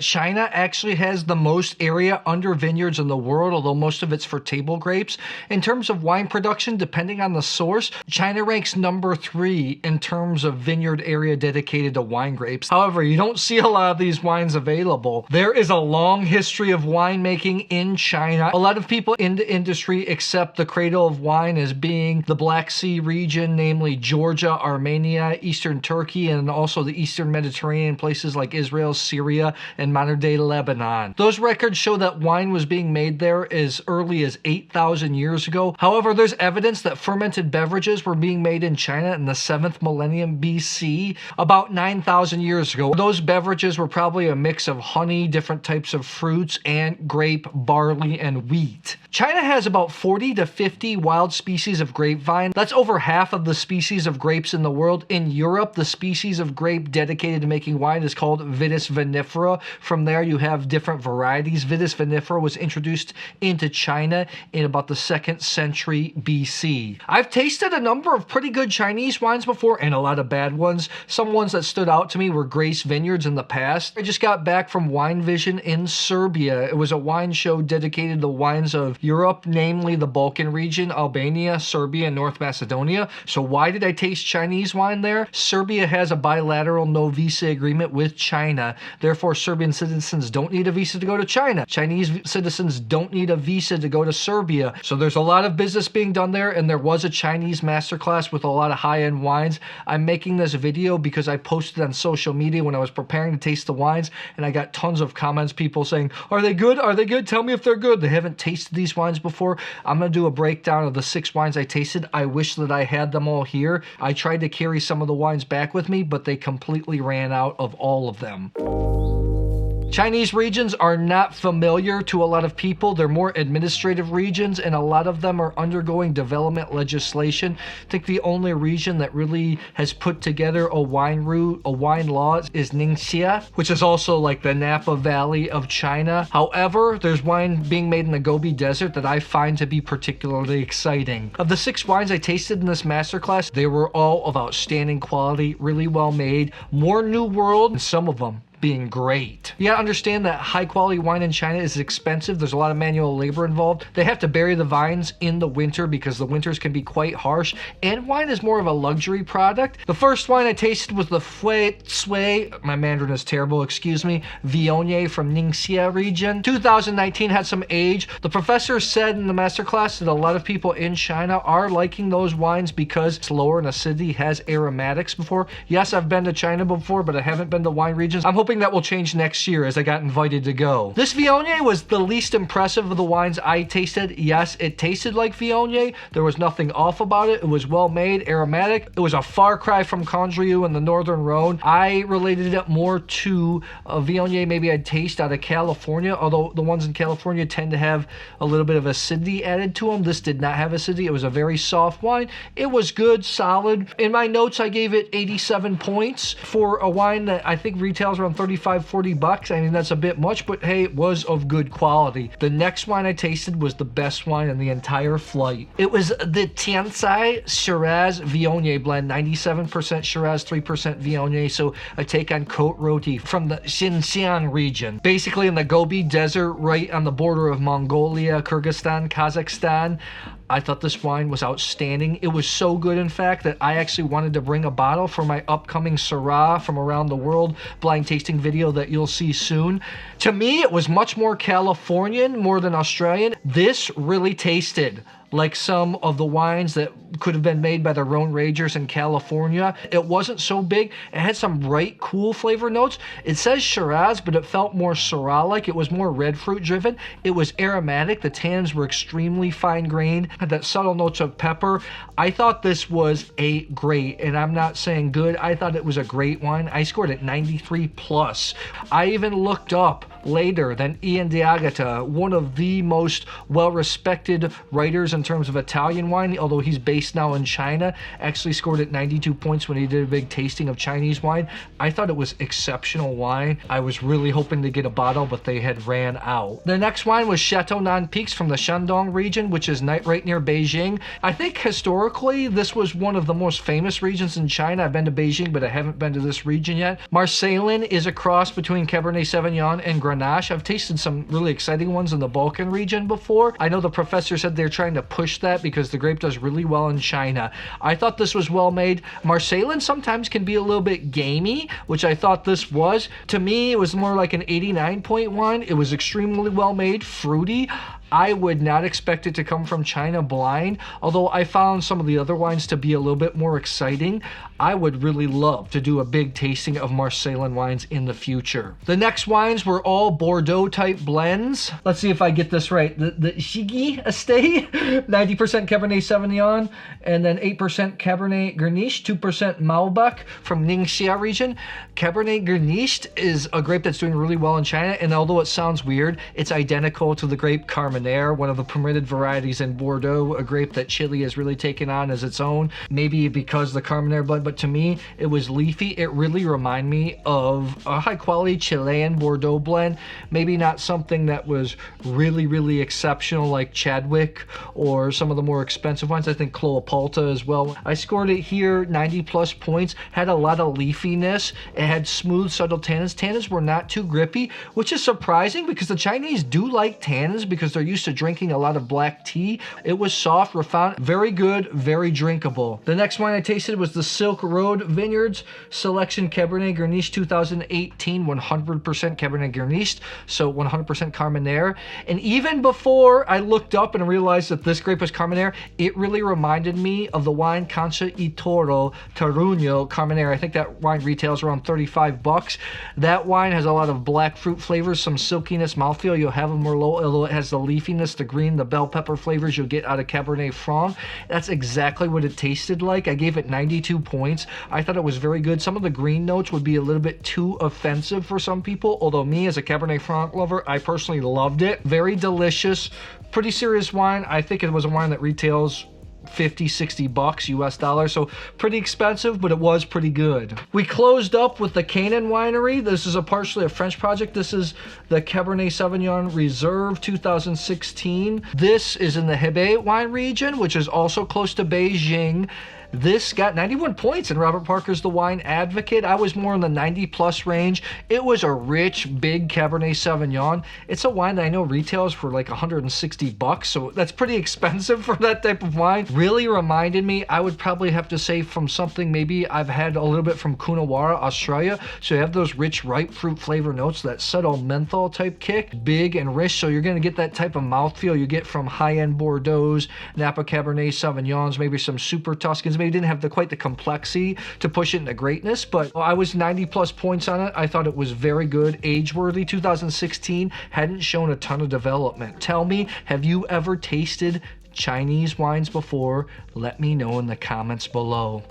China actually has the most area under vineyards in the world, although most of it's for table grapes. In terms of wine production, depending on the source, China ranks number 3 in terms of vineyard area dedicated to wine grapes. However, you don't see a lot of these wines available. There is a long history of winemaking in China. A lot of people in the industry accept the cradle of wine as being the Black Sea region, namely Georgia, Armenia, Eastern Turkey, and also the Eastern Mediterranean, places like Israel, Syria, and modern-day Lebanon. Those records show that wine was being made there as early as 8,000 years ago. However, there's evidence that fermented beverages were being made in China in the 7th millennium BC, about 9,000 years ago. Those beverages were probably a mix of honey, different types of fruits, and grape, barley, and wheat. China has about 40 to 50 wild species of grapevine. That's over half of the species of grapes in the world. In Europe, the species of grape dedicated to making wine is called Vitis vinifera. From there, you have different varieties. Vitis vinifera was introduced into China in about the 2nd century BC. I've tasted a number of pretty good Chinese wines before and a lot of bad ones. Some ones that stood out to me were Grace Vineyards in the past. I just got back from Wine Vision in Serbia. It was a wine show dedicated to wines of Europe, namely the Balkan region, Albania, Serbia, and North Macedonia. So why did I taste Chinese wine there? Serbia has a bilateral no visa agreement with China. Therefore, Serbian citizens don't need a visa to go to China. Chinese citizens don't need a visa to go to Serbia. So there's a lot of business being done there, and there was a Chinese masterclass with a lot of high-end wines. I'm making this video because I posted on social media when I was preparing to taste the wines, and I got tons of comments, people saying, are they good? Are they good? Tell me if they're good. They haven't tasted these wines before. I'm going to do a breakdown of the 6 wines I tasted. I wish that I had them all here. I tried to carry some of the wines back with me, but they completely ran out of all of them. Chinese regions are not familiar to a lot of people. They're more administrative regions, and a lot of them are undergoing development legislation. I think the only region that really has put together a wine law is Ningxia, which is also like the Napa Valley of China. However, there's wine being made in the Gobi Desert that I find to be particularly exciting. Of the 6 wines I tasted in this masterclass, they were all of outstanding quality, really well made, more New World, and some of them being great. You gotta understand that high quality wine in China is expensive. There's a lot of manual labor involved. They have to bury the vines in the winter because the winters can be quite harsh, and wine is more of a luxury product. The first wine I tasted was the FEI Tswei, my Mandarin is terrible, excuse me, Viognier from Ningxia region. 2019 had some age. The professor said in the masterclass that a lot of people in China are liking those wines because it's lower in acidity, has aromatics before. Yes, I've been to China before, but I haven't been to wine regions. I'm hoping that will change next year as I got invited to go. This Viognier was the least impressive of the wines I tasted. Yes, it tasted like Viognier. There was nothing off about it. It was well made, aromatic. It was a far cry from Concha and the Northern Rhone. I related it more to a Viognier maybe I'd taste out of California, although the ones in California tend to have a little bit of acidity added to them. This did not have acidity. It was a very soft wine. It was good, solid. In my notes, I gave it 87 points for a wine that I think retails around $35-40. I mean, that's a bit much, but hey, it was of good quality. The next wine I tasted was the best wine in the entire flight. It was the Tiansai Shiraz Viognier blend, 97% Shiraz, 3% Viognier, so a take on Côte Rôtie from the Xinjiang region. Basically in the Gobi Desert, right on the border of Mongolia, Kyrgyzstan, Kazakhstan. I thought this wine was outstanding. It was so good, in fact, that I actually wanted to bring a bottle for my upcoming Syrah from around the world blind tasting video that you'll see soon. To me, it was much more Californian, more than Australian. This really tasted like some of the wines that could have been made by the Rhone Ragers in California. It wasn't so big. It had some bright, cool flavor notes. It says Shiraz, but it felt more Syrah-like. It was more red fruit driven. It was aromatic. The tannins were extremely fine-grained. Had that subtle notes of pepper. I thought this was a great, and I'm not saying good, I thought it was a great wine. I scored it 93 plus. I even looked up later than Ian D'Agata, one of the most well-respected writers in terms of Italian wine, although he's based now in China, actually scored at 92 points when he did a big tasting of Chinese wine. I thought it was exceptional wine. I was really hoping to get a bottle, but they had ran out. The next wine was Château Nanpiques from the Shandong region, which is right near Beijing. I think historically this was one of the most famous regions in China. I've been to Beijing, but I haven't been to this region yet. Marselan is a cross between Cabernet Sauvignon and Grenache. I've tasted some really exciting ones in the Balkan region before. I know the professor said they're trying to push that because the grape does really well in China. I thought this was well made. Marselan sometimes can be a little bit gamey, which I thought this was. To me, it was more like an 89 point wine. It was extremely well made, fruity. I would not expect it to come from China blind, although I found some of the other wines to be a little bit more exciting. I would really love to do a big tasting of Marselan wines in the future. The next wines were all Bordeaux type blends. Let's see if I get this right. The XIGE estate, 90% Cabernet Sauvignon, and then 8% Cabernet Gernischt, 2% Malbec from Ningxia region. Cabernet Gernischt is a grape that's doing really well in China, and although it sounds weird, it's identical to the grape Carmenere, one of the permitted varieties in Bordeaux, a grape that Chile has really taken on as its own, maybe because the Carmenere blend, but to me, it was leafy. It really reminded me of a high-quality Chilean Bordeaux blend, maybe not something that was really, really exceptional like Chadwick or some of the more expensive wines. I think Clos Apalta as well. I scored it here 90 plus points, had a lot of leafiness. It had smooth, subtle tannins. Tannins were not too grippy, which is surprising because the Chinese do like tannins because they're used to drinking a lot of black tea. It was soft, refined, very good, very drinkable. The next wine I tasted was the Silk Road Vineyards Selection Cabernet Gernischt 2018, 100% Cabernet Gernischt, so 100% Carmenere. And even before I looked up and realized that this grape was Carmenere, it really reminded me of the wine Concha y Toro Terrunyo Carmenere. I think that wine retails around 35 bucks. That wine has a lot of black fruit flavors, some silkiness, mouthfeel. You'll have a Merlot, although it has the leafiness, the green, the bell pepper flavors you'll get out of Cabernet Franc. That's exactly what it tasted like. I gave it 92 points. I thought it was very good. Some of the green notes would be a little bit too offensive for some people, although me as a Cabernet Franc lover, I personally loved it. Very delicious, pretty serious wine. I think it was a wine that retails 50, 60 bucks US dollars, so pretty expensive, but it was pretty good. We closed up with the CANAAN winery. This is partially a French project. This is the Cabernet Sauvignon Reserve 2016. This is in the Hebei wine region, which is also close to Beijing. This got 91 points in Robert Parker's The Wine Advocate. I was more in the 90 plus range. It was a rich, big Cabernet Sauvignon. It's a wine that I know retails for like 160 bucks, so that's pretty expensive for that type of wine. Really reminded me, I would probably have to say, from something maybe I've had a little bit from Coonawarra, Australia. So you have those rich, ripe fruit flavor notes, that subtle menthol type kick, big and rich. So you're going to get that type of mouthfeel you get from high-end Bordeaux, Napa Cabernet Sauvignons, maybe some Super Tuscans. Maybe didn't have quite the complexity to push it into greatness, but I was 90 plus points on it. I thought it was very good, age-worthy. 2016 hadn't shown a ton of development. Tell me, have you ever tasted Chinese wines before? Let me know in the comments below.